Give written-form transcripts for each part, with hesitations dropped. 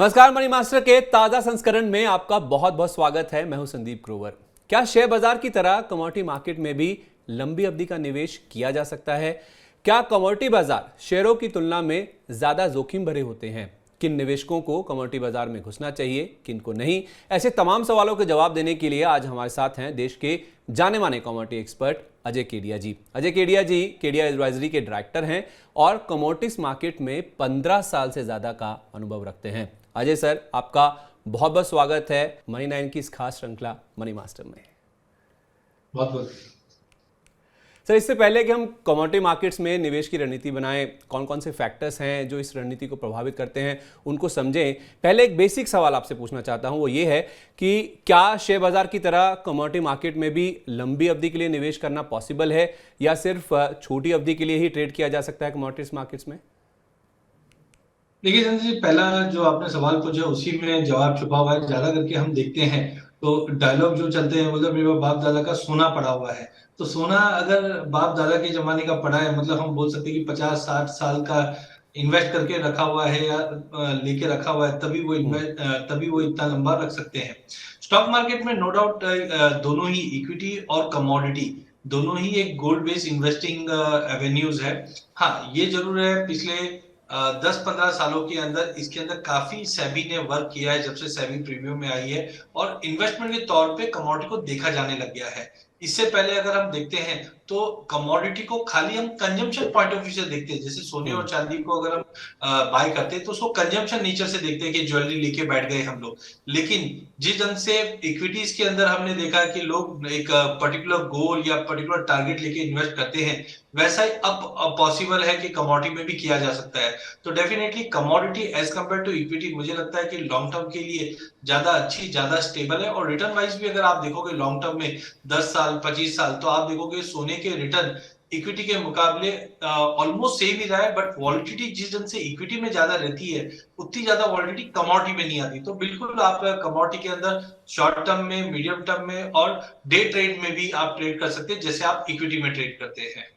नमस्कार, money master के ताजा संस्करण में आपका बहुत बहुत स्वागत है। मैं हूं संदीप ग्रोवर। क्या शेयर बाजार की तरह कमोडिटी मार्केट में भी लंबी अवधि का निवेश किया जा सकता है? क्या कमोडिटी बाजार शेयरों की तुलना में ज्यादा जोखिम भरे होते हैं? किन निवेशकों को कमोडिटी बाजार में घुसना चाहिए, किन को नहीं? ऐसे तमाम सवालों के जवाब देने के लिए आज हमारे साथ हैं देश के जाने माने कमोडिटी एक्सपर्ट अजय केडिया जी। अजय केडिया जी केडिया एडवाइजरी के डायरेक्टर हैं और कमोडिटीज मार्केट में 15 साल से ज्यादा का अनुभव रखते हैं। अजय सर, आपका बहुत बहुत स्वागत है मनी 9 की इस खास श्रृंखला मनी मास्टर में। बहुत बहुत सर, इससे पहले कि हम कमोडिटी मार्केट्स में निवेश की रणनीति बनाएं, कौन कौन से फैक्टर्स हैं जो इस रणनीति को प्रभावित करते हैं, उनको समझें। पहले एक बेसिक सवाल आपसे पूछना चाहता हूं, वो ये है कि क्या शेयर बाजार की तरह कमोडिटी मार्केट में भी लंबी अवधि के लिए निवेश करना पॉसिबल है या सिर्फ छोटी अवधि के लिए ही ट्रेड किया जा सकता है कमोडिटीज मार्केट्स में? देखिए संजय जी, पहला जो आपने सवाल पूछा उसी में जवाब छुपा हुआ है। ज्यादा करके हम देखते हैं तो डायलॉग जो चलते हैं, मतलब मेरे बाप दादा का सोना पड़ा हुआ है। तो सोना अगर बाप दादा के जमाने का पड़ा है, मतलब हम बोल सकते हैं कि 50-60 साल का इन्वेस्ट करके रखा हुआ है या लेके रखा हुआ है, तभी वो इतना लंबा रख सकते हैं। स्टॉक मार्केट में नो डाउट दोनों ही इक्विटी और कमोडिटी दोनों ही एक गोल्ड बेस्ड इन्वेस्टिंग एवेन्यूज है। हाँ, ये जरूर है, पिछले 10-15 सालों के अंदर इसके अंदर काफी सेबी ने वर्क किया है, जब से सेबी प्रीमियम में आई है और इन्वेस्टमेंट के तौर पे कमोडिटी को देखा जाने लग गया है। इससे पहले अगर हम देखते हैं तो कमोडिटी को खाली हम कंजम्पशन पॉइंट ऑफ व्यू से देखते हैं। जैसे सोने और चांदी को अगर हम बाय करते हैं तो उसको कंजम्पशन नेचर से देखते हैं कि ज्वेलरी लेके बैठ गए हम लोग। लेकिन जिस ढंग से इक्विटीज के अंदर हमने देखा कि लोग एक पर्टिकुलर गोल या पर्टिकुलर टारगेट लेके इन्वेस्ट करते हैं, वैसा ही अब पॉसिबल है कि कमोडिटी में भी किया जा सकता है। तो definitely commodity as compare to equity मुझे लगता है कि लॉन्ग टर्म के लिए ज्यादा अच्छी, ज्यादा स्टेबल है। और रिटर्न वाइज भी अगर आप देखोगे लॉन्ग टर्म में 10 साल 25 साल, तो आप देखोगे सोने के रिटर्न इक्विटी के मुकाबले ऑलमोस्ट सेम ही रहा है। बट वॉलिटिलिटी जिस ढंग से इक्विटी में ज्यादा रहती है, उतनी ज्यादा वॉलिटिलिटी कमोडिटी में नहीं आती। तो बिल्कुल आप कमोडिटी के अंदर शॉर्ट टर्म में, मीडियम टर्म में और डे ट्रेड में भी आप ट्रेड कर सकते हैं, जैसे आप इक्विटी में ट्रेड करते हैं।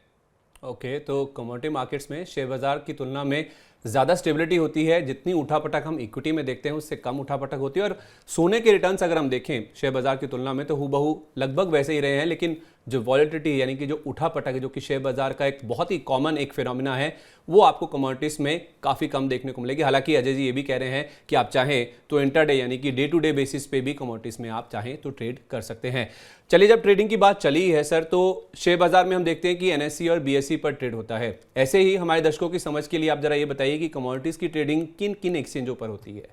ओके, तो कमोडिटी मार्केट्स में शेयर बाजार की तुलना में ज़्यादा स्टेबिलिटी होती है। जितनी उठापटक हम इक्विटी में देखते हैं उससे कम उठापटक होती है। और सोने के रिटर्न्स अगर हम देखें शेयर बाजार की तुलना में तो हूबहू लगभग वैसे ही रहे हैं, लेकिन जो वॉलेटिलिटी यानी कि जो उठापटक है, जो कि शेयर बाजार का एक बहुत ही कॉमन एक फिनोमिना है, वो आपको कमोडिटीज़ में काफ़ी कम देखने को मिलेगी। हालांकि अजय जी ये भी कह रहे हैं कि आप चाहें तो इंटरडे यानी कि डे टू डे बेसिस पे भी कमोडिटीज़ में आप चाहें तो ट्रेड कर सकते हैं। चलिए, जब ट्रेडिंग की बात चली है सर, तो शेयर बाजार में हम देखते हैं कि एनएससी और बीएसई पर ट्रेड होता है। ऐसे ही हमारे दर्शकों की समझ के लिए आप जरा ये बताइए कि कमोडिटीज़ की ट्रेडिंग किन किन एक्सचेंजों पर होती है?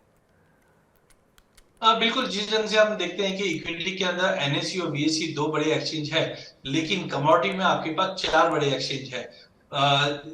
बिल्कुल, जिस ढंग से हम देखते हैं कि इक्विटी के अंदर एनएससी और बीएसई दो बड़े एक्सचेंज है, लेकिन कमोडिटी में आपके पास 4 बड़े एक्सचेंज है।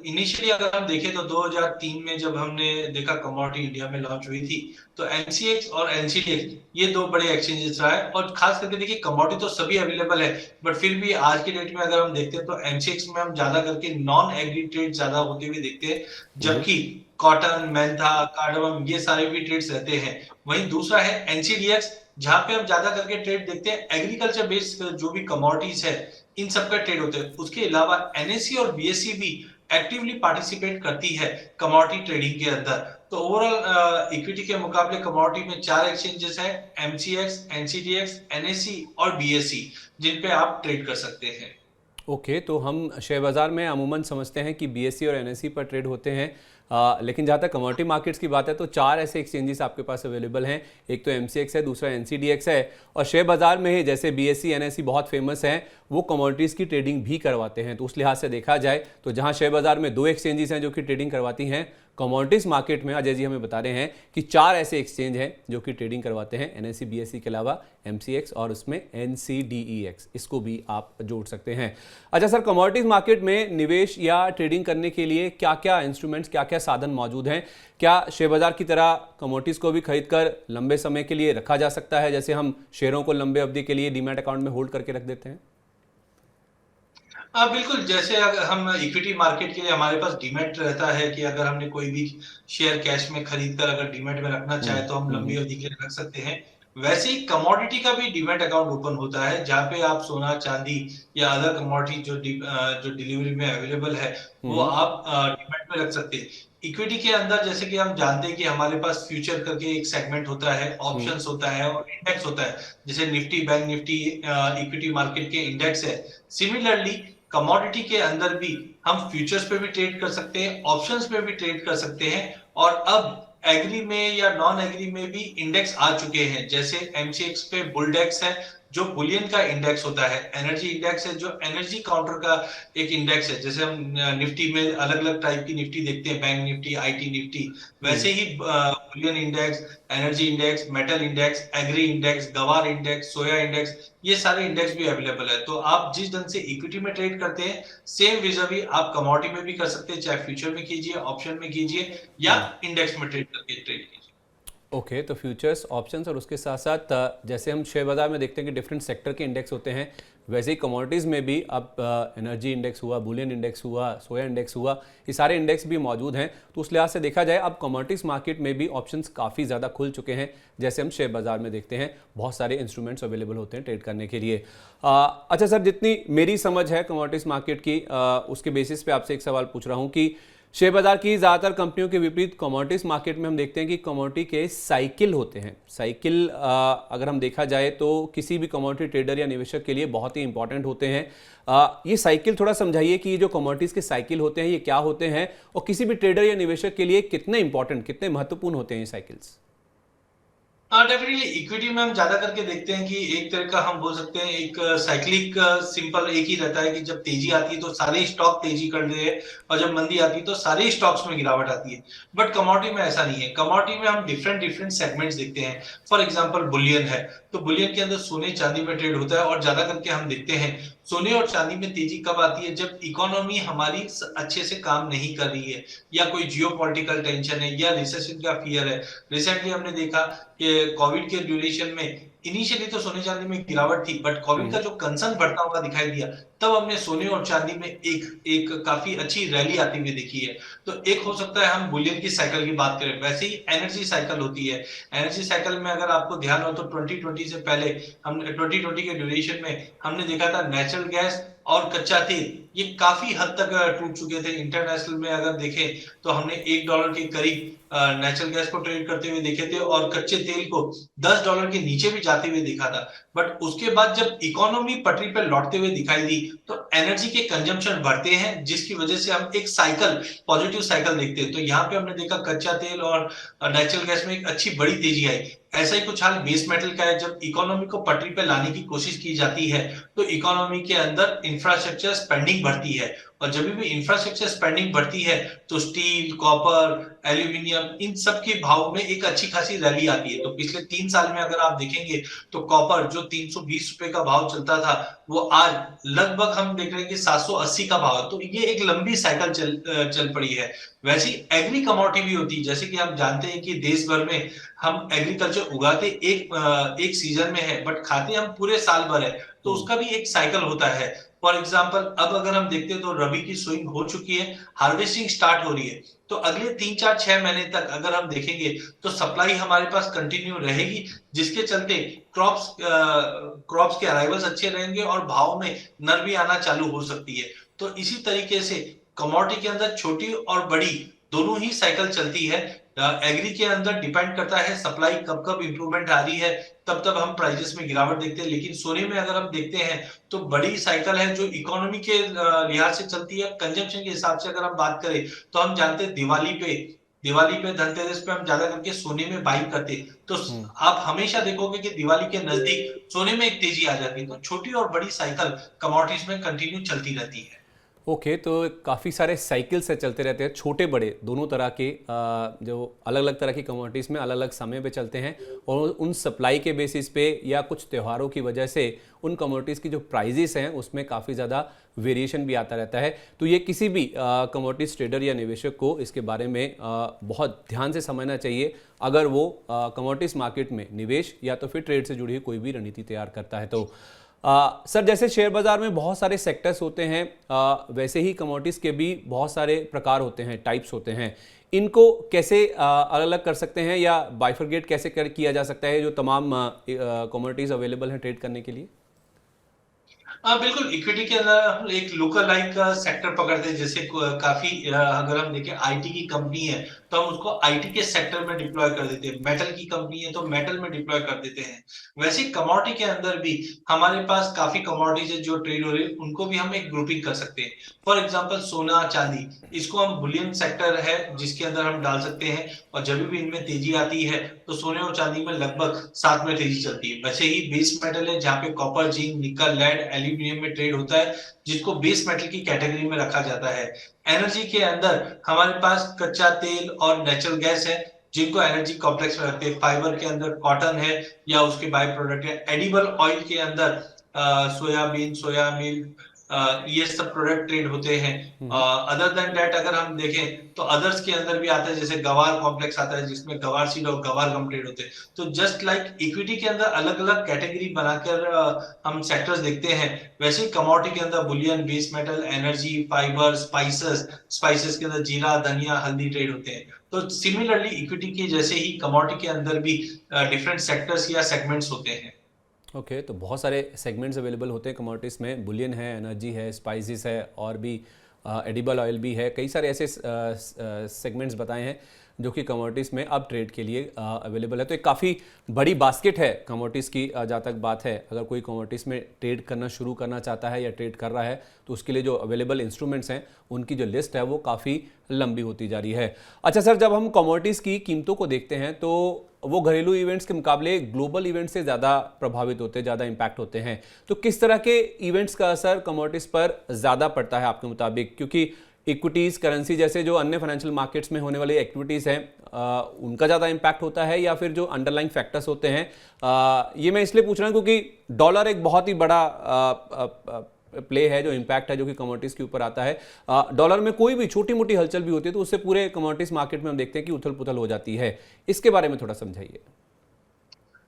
इनिशियली अगर हम देखें तो 2003 में जब हमने देखा कमोडिटी इंडिया में लॉन्च हुई थी, तो एनसीएक्स और एनसीडीएक्स ये दो बड़े एक्सचेंजेस रहा है। और खास करके देखिए, कमोडिटी तो सभी अवेलेबल है, बट फिर भी आज के डेट में अगर हम देखते हैं तो एनसीएक्स में हम ज्यादा करके नॉन एग्री ट्रेड ज्यादा होते हुए देखते हैं, जबकि कॉटन, मेंथा, कार्डमम ये सारे भी ट्रेड्स रहते हैं। वहीं दूसरा है एनसीडीएक्स, जहां पे हम ज्यादा करके ट्रेड देखते हैं एग्रीकल्चर बेस्ड जो भी कमोडिटीज है, इन सब का ट्रेड होते हैं। उसके अलावा एनएससी और बीएसई भी एक्टिवली पार्टिसिपेट करती है कमोडिटी ट्रेडिंग के अंदर। तो ओवरऑल इक्विटी के मुकाबले कमोडिटी में 4 एक्सचेंजेस हैं, एमसीएक्स, एनसीडीएक्स, एनएससी और बीएसई, जिन पे आप ट्रेड कर सकते हैं। ओके, तो हम शेयर बाज़ार में अमूमन समझते हैं कि बीएसई और एनएसई पर ट्रेड होते हैं, लेकिन जहाँ तक कमोडिटी मार्केट्स की बात है तो 4 ऐसे एक्सचेंजेस आपके पास अवेलेबल हैं। एक तो एमसीएक्स है, दूसरा एनसीडीएक्स है, और शेयर बाज़ार में ही जैसे बीएसई एनएसई बहुत फेमस हैं, वो कमोडिटीज़ की ट्रेडिंग भी करवाते हैं। तो उस लिहाज से देखा जाए तो जहाँ शेयर बाज़ार में 2 एक्सचेंजेस हैं जो कि ट्रेडिंग करवाती हैं, कमोडिटीज़ मार्केट में अजय जी हमें बता रहे हैं कि 4 ऐसे एक्सचेंज हैं जो कि ट्रेडिंग करवाते हैं, एनएससी बीएसई के अलावा एमसीएक्स और उसमें एनसीडीईएक्स, इसको भी आप जोड़ सकते हैं। अच्छा सर, कमोडिटीज़ मार्केट में निवेश या ट्रेडिंग करने के लिए क्या क्या इंस्ट्रूमेंट्स, क्या क्या साधन मौजूद हैं? क्या शेयर बाजार की तरह कमोडिटीज़ को भी खरीदकर लंबे समय के लिए रखा जा सकता है, जैसे हम शेयरों को लंबे अवधि के लिए डीमैट अकाउंट में होल्ड करके रख देते हैं? हाँ बिल्कुल, जैसे अगर हम इक्विटी मार्केट के लिए हमारे पास डीमैट रहता है कि अगर हमने कोई भी शेयर कैश में खरीद कर अगर डीमैट में रखना चाहे तो हम लंबी अवधि के लिए रख सकते हैं। वैसे ही कमोडिटी का भी डीमैट अकाउंट ओपन होता है, जहाँ पे आप सोना, चांदी या अदर कमोडिटी जो डिलीवरी में अवेलेबल है, वो आप डीमैट में रख सकते हैं। इक्विटी के अंदर जैसे कि हम जानते हैं कि हमारे पास फ्यूचर करके एक सेगमेंट होता है, हम्म। ऑप्शंस होता है और इंडेक्स होता है। जैसे Nifty bank Nifty equity market के इंडेक्स है। सिमिलरली कमोडिटी के अंदर भी हम फ्यूचर्स पे भी ट्रेड कर सकते हैं, ऑप्शंस पे भी ट्रेड कर सकते हैं। और अब एग्री में या नॉन एग्री में भी इंडेक्स आ चुके हैं। जैसे एमसीएक्स पे बुलडेक्स है जो बुलियन का इंडेक्स होता है, एनर्जी इंडेक्स है जो एनर्जी काउंटर का एक इंडेक्स है। जैसे हम निफ्टी में अलग अलग टाइप की निफ्टी देखते हैं, bank Nifty, IT Nifty, hmm. वैसे ही bullion index, energy index, metal index, agri index, guar index, soya index, ये सारे इंडेक्स भी अवेलेबल है। तो आप जिस ढंग से इक्विटी में ट्रेड करते हैं, सेम विजवी आप कमोडिटी में भी कर सकते हैं, चाहे फ्यूचर में कीजिए, ऑप्शन में कीजिए या हम्म। इंडेक्स में ट्रेड करके ट्रेड कीजिए। ओके, तो फ्यूचर्स, ऑप्शंस और उसके साथ साथ जैसे हम शेयर बाजार में देखते हैं कि डिफरेंट सेक्टर के इंडेक्स होते हैं, वैसे ही कमोडिटीज़ में भी अब एनर्जी इंडेक्स हुआ, बुलियन इंडेक्स हुआ, सोया इंडेक्स हुआ, ये सारे इंडेक्स भी मौजूद हैं। तो उस लिहाज से देखा जाए अब कमोडिटीज़ मार्केट में भी ऑप्शंस काफ़ी ज़्यादा खुल चुके हैं। जैसे हम शेयर बाजार में देखते हैं बहुत सारे इंस्ट्रूमेंट्स अवेलेबल होते हैं ट्रेड करने के लिए। अच्छा सर, जितनी मेरी समझ है कमोडिटीज़ मार्केट की, उसके बेसिस पे आपसे एक सवाल पूछ रहा हूँ कि शेयर बाजार की ज़्यादातर कंपनियों के विपरीत कमोडिटीज मार्केट में हम देखते हैं कि कमोडिटी के साइकिल होते हैं। साइकिल अगर हम देखा जाए तो किसी भी कमोडिटी ट्रेडर या निवेशक के लिए बहुत ही इंपॉर्टेंट होते हैं। ये साइकिल थोड़ा समझाइए कि ये जो कमोडिटीज़ के साइकिल होते हैं ये क्या होते हैं और किसी भी ट्रेडर या निवेशक के लिए कितने इंपॉर्टेंट, कितने महत्वपूर्ण होते हैं ये साइकिल्स। हाँ, डेफिनेटली इक्विटी में हम ज्यादा करके देखते हैं कि एक तरह का हम बोल सकते हैं एक साइक्लिक सिंपल एक ही रहता है कि जब तेजी आती है तो सारे स्टॉक तेजी कर रहे हैं और जब मंदी आती है तो सारे स्टॉक्स में गिरावट आती है। बट कमोडिटी में ऐसा नहीं है। कमोडिटी में हम डिफरेंट डिफरेंट सेगमेंट्स देखते हैं। फॉर एग्जांपल बुलियन है, तो बुलियन के अंदर सोने चांदी में ट्रेड होता है और ज्यादा करके हम देखते हैं सोने और चांदी में तेजी कब आती है, जब इकोनॉमी हमारी अच्छे से काम नहीं कर रही है या कोई जियोपॉलिटिकल टेंशन है या रिसेशन का फियर है। रिसेंटली हमने देखा कि कोविड के ड्यूरेशन में इनिशियली तो सोने चांदी में गिरावट थी, बट कोविड का जो कंसर्न बढ़ता हुआ दिखाई दिया, तब हमने सोने और चांदी में एक एक काफी अच्छी रैली आती हुई देखी है। तो एक हो सकता है हम बुलियन की साइकिल की बात करें, वैसे ही एनर्जी साइकिल होती है। एनर्जी साइकिल में अगर आपको ध्यान हो तो 2020 से पहले हम 2020 के ड्यूरेशन में हमने देखा था नेचुरल गैस और कच्चा तेल ये काफी हद तक टूट चुके थे। इंटरनेशनल में अगर देखें तो हमने $1 के करीब नेचुरल गैस को ट्रेड करते हुए देखे थे और कच्चे तेल को $10 के नीचे भी जाते हुए देखा था। बट उसके बाद जब इकोनॉमी पटरी पर लौटते हुए दिखाई दी तो एनर्जी के कंजम्पशन बढ़ते हैं, जिसकी वजह से हम एक साइकिल, पॉजिटिव साइकिल देखते हैं। तो यहाँ पे हमने देखा कच्चा तेल और नेचुरल गैस में एक अच्छी बड़ी तेजी आई। ऐसा ही कुछ हाल बेस मेटल का है। जब इकोनॉमी को पटरी पे लाने की कोशिश की जाती है तो इकोनॉमी के अंदर इंफ्रास्ट्रक्चर स्पेंडिंग बढ़ती है और जब भी इंफ्रास्ट्रक्चर स्पेंडिंग बढ़ती है तो स्टील, कॉपर, एल्यूमिनियम, इन सब के भाव में एक अच्छी खासी रैली आती है। तो पिछले 3 साल में अगर आप देखेंगे तो कॉपर जो 320 रुपए का भाव चलता था वो आज लगभग हम देख रहे हैं कि 780 का भाव है। तो ये एक लंबी साइकिल चल पड़ी है। वैसी एग्री कमोडिटी भी होती है। जैसे कि हम जानते हैं कि देश भर में हम एग्रीकल्चर उगाते एक सीजन में है बट खाते हम पूरे साल भर है। तो उसका भी एक साइकिल होता है। फॉर एग्जाम्पल अब अगर हम देखते हैं तो रबी की सोइंग हो चुकी है, हार्वेस्टिंग स्टार्ट हो रही है। तो अगले 3 4 6 महीने तक अगर हम देखेंगे तो सप्लाई हमारे पास कंटिन्यू रहेगी, जिसके चलते क्रॉप्स के अराइवल्स अच्छे रहेंगे और भाव में नरमी आना चालू हो सकती है। तो इसी तरीके से कमोडिटी के अंदर छोटी और बड़ी दोनों ही साइकिल चलती है। एग्री के अंदर डिपेंड करता है सप्लाई कब कब इंप्रूवमेंट आ रही है, तब तब हम प्राइजेस में गिरावट देखते हैं। लेकिन सोने में अगर हम देखते हैं तो बड़ी साइकिल है जो इकोनॉमी के लिहाज से चलती है। कंजम्पशन के हिसाब से अगर हम बात करें तो हम जानते हैं दिवाली पे धनतेरस पे हम ज्यादा करके सोने में बाइंग करते हैं। तो आप हमेशा देखोगे कि दिवाली के नजदीक सोने में एक तेजी आ जाती है। तो छोटी और बड़ी साइकिल कमोडिटीज में कंटिन्यू चलती रहती है। ओके, तो काफ़ी सारे साइकिल से चलते रहते हैं, छोटे बड़े दोनों तरह के, जो अलग अलग तरह की कमोडिटीज़ में अलग अलग समय पे चलते हैं और उन सप्लाई के बेसिस पे या कुछ त्योहारों की वजह से उन कमोडिटीज़ की जो प्राइजेस हैं उसमें काफ़ी ज़्यादा वेरिएशन भी आता रहता है। तो ये किसी भी कमोडिटीज़ ट्रेडर या निवेशक को इसके बारे में बहुत ध्यान से समझना चाहिए अगर वो कमोडिटीज़ मार्केट में निवेश या तो फिर ट्रेड से जुड़ी हुई कोई भी रणनीति तैयार करता है। तो सर, जैसे शेयर बाजार में बहुत सारे सेक्टर्स होते हैं, वैसे ही कमोडिटीज़ के भी बहुत सारे प्रकार होते हैं, टाइप्स होते हैं। इनको कैसे अलग अलग कर सकते हैं या बाइफरगेट कैसे किया जा सकता है जो तमाम कमोडिटीज़ अवेलेबल हैं ट्रेड करने के लिए? हाँ बिल्कुल, इक्विटी के अंदर हम एक लोकल लाइक का सेक्टर पकड़ते हैं, जैसे काफी अगर हम देखें आईटी की कंपनी है तो हम उसको आईटी के सेक्टर में डिप्लॉय कर देते हैं, मेटल की कंपनी है तो मेटल में डिप्लॉय कर देते हैं। वैसे कमोडिटी के अंदर भी हमारे पास काफी कमोडिटीज है जो ट्रेड हो रही है, उनको भी हम एक ग्रुपिंग कर सकते हैं। फॉर एग्जाम्पल सोना चांदी, इसको हम बुलियन सेक्टर है जिसके अंदर हम डाल सकते हैं, और जब भी इनमें तेजी आती है तो सोने और चांदी में लगभग साथ में तेजी चलती है। वैसे ही बेस मेटल है जहाँ पे कॉपर जिंक निकल लेड एल्यूमिनियम में ट्रेड होता है, जिसको बेस मेटल की कैटेगरी में रखा जाता है। एनर्जी के अंदर हमारे पास कच्चा तेल और नेचुरल गैस है, जिनको एनर्जी कॉम्प्लेक्स में रखते हैं। फाइबर के अंदर कॉटन है या उसके बाय प्रोडक्ट है। एडिबल ऑयल के अंदर सोयाबीन, सोया मिल्क, ये सब प्रोडक्ट ट्रेड होते हैं। अदर देन दैट अगर हम देखें तो अदर्स के अंदर भी आता है, जैसे गवार कॉम्प्लेक्स आता है जिसमें गवार सीड और गवार गम ट्रेड होते हैं। तो जस्ट लाइक इक्विटी के अंदर अलग अलग कैटेगरी बनाकर हम सेक्टर्स देखते हैं, वैसे ही कमोडिटी के अंदर Boolean, base metal, energy, fibre, spices, spices के अंदर जीरा, धनिया, हल्दी ट्रेड होते हैं। तो सिमिलरली इक्विटी के जैसे ही कमोडिटी के अंदर भी डिफरेंट सेक्टर्स या सेगमेंट्स होते हैं। ओके, तो बहुत सारे सेगमेंट्स अवेलेबल होते हैं कमोडिटीज़ में, बुलियन है, एनर्जी है, स्पाइसेस है, और भी एडिबल ऑयल भी है। कई सारे ऐसे सेगमेंट्स बताए हैं जो कि कमोडिटीज़ में अब ट्रेड के लिए अवेलेबल है। तो एक काफ़ी बड़ी बास्केट है कमोडिटीज़ की, जहाँ तक बात है। अगर कोई कमोडिटीज़ में ट्रेड करना शुरू करना चाहता है या ट्रेड कर रहा है तो उसके लिए जो अवेलेबल इंस्ट्रूमेंट्स हैं उनकी जो लिस्ट है वो काफ़ी लंबी होती जा रही है। अच्छा सर, जब हम कमोडिटीज़ की कीमतों को देखते हैं तो वो घरेलू इवेंट्स के मुकाबले ग्लोबल इवेंट्स से ज़्यादा प्रभावित होते हैं, ज़्यादा इम्पैक्ट होते हैं। तो किस तरह के इवेंट्स का असर कमोडिटीज़ पर ज़्यादा पड़ता है आपके मुताबिक? क्योंकि इक्विटीज़, करेंसी जैसे जो अन्य फाइनेंशियल मार्केट्स में होने वाली एक्टिविटीज़ हैं उनका ज़्यादा इम्पैक्ट होता है, या फिर जो अंडरलाइंग फैक्टर्स होते हैं? ये मैं इसलिए पूछ रहा हूँ क्योंकि डॉलर एक बहुत ही बड़ा प्ले है, जो इम्पैक्ट है जो कि कमोडिटीज़ के ऊपर आता है। डॉलर में कोई भी छोटी मोटी हलचल भी होती है तो उससे पूरे कमोडिटीज़ मार्केट में हम देखते हैं कि उथल पुथल हो जाती है। इसके बारे में थोड़ा समझाइए।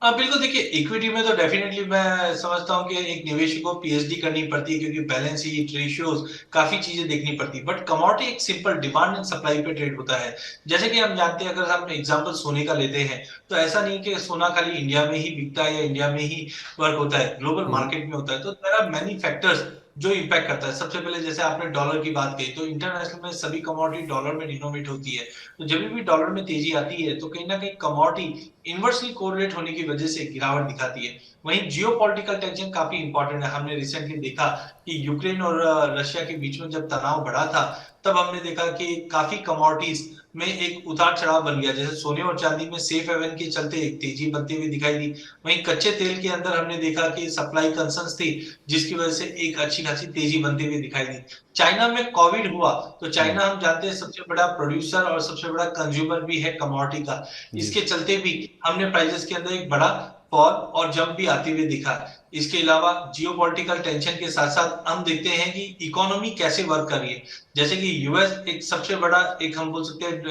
हाँ बिल्कुल, देखिए इक्विटी में तो डेफिनेटली मैं समझता हूँ कि एक निवेशक को पीएचडी करनी पड़ती है, क्योंकि बैलेंस शीट, रेशियोज, काफी चीजें देखनी पड़ती है। बट कमोडिटी एक सिंपल डिमांड एंड सप्लाई पे ट्रेड होता है। जैसे कि हम जानते हैं, अगर हम एग्जांपल सोने का लेते हैं तो ऐसा नहीं कि सोना खाली इंडिया में ही बिकता है या इंडिया में ही वर्क होता है, ग्लोबल हम्म। मार्केट में होता है। तो देयर आर मेनी फैक्टर्स जो इम्पैक्ट करता है। सबसे पहले जैसे आपने डॉलर की बात कही, तो इंटरनेशनल में सभी कमोडिटी डॉलर में डिनोमिनेट होती है। तो जब भी डॉलर में तेजी आती है तो कहीं ना कहीं कमोडिटी इनवर्सली कोरिलेट होने की वजह से गिरावट दिखाती है। वहीं जियोपॉलिटिकल टेंशन काफी इंपॉर्टेंट है। हमने रिसेंटली देखा कि यूक्रेन और रशिया के बीच में जब तनाव बढ़ा था, तब हमने देखा कि काफी कमोडिटीज में एक उतार चढ़ाव बन गया। जैसे सोने और चांदी में सेफ हेवन के चलते एक तेजी बनती हुई दिखाई दी। वहीं कच्चे तेल के अंदर हमने देखा कि सप्लाई कंसर्न्स थी, जिसकी वजह से एक अच्छी खासी तेजी बनती हुई दिखाई दी। चाइना में कोविड हुआ तो हम्म। चाइना हम जानते हैं सबसे बड़ा प्रोड्यूसर और सबसे बड़ा कंज्यूमर भी है कमोडिटी का। जी। इसके चलते भी हमने प्राइसेस के अंदर एक बड़ा फॉल और जंप भी आते हुए दिखा। इसके अलावा जियोपॉलिटिकल टेंशन के साथ साथ हम देखते हैं कि इकोनॉमी कैसे वर्क कर रही है। जैसे कि यूएस एक सबसे बड़ा, एक हम बोल सकते हैं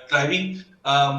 ड्राइविंग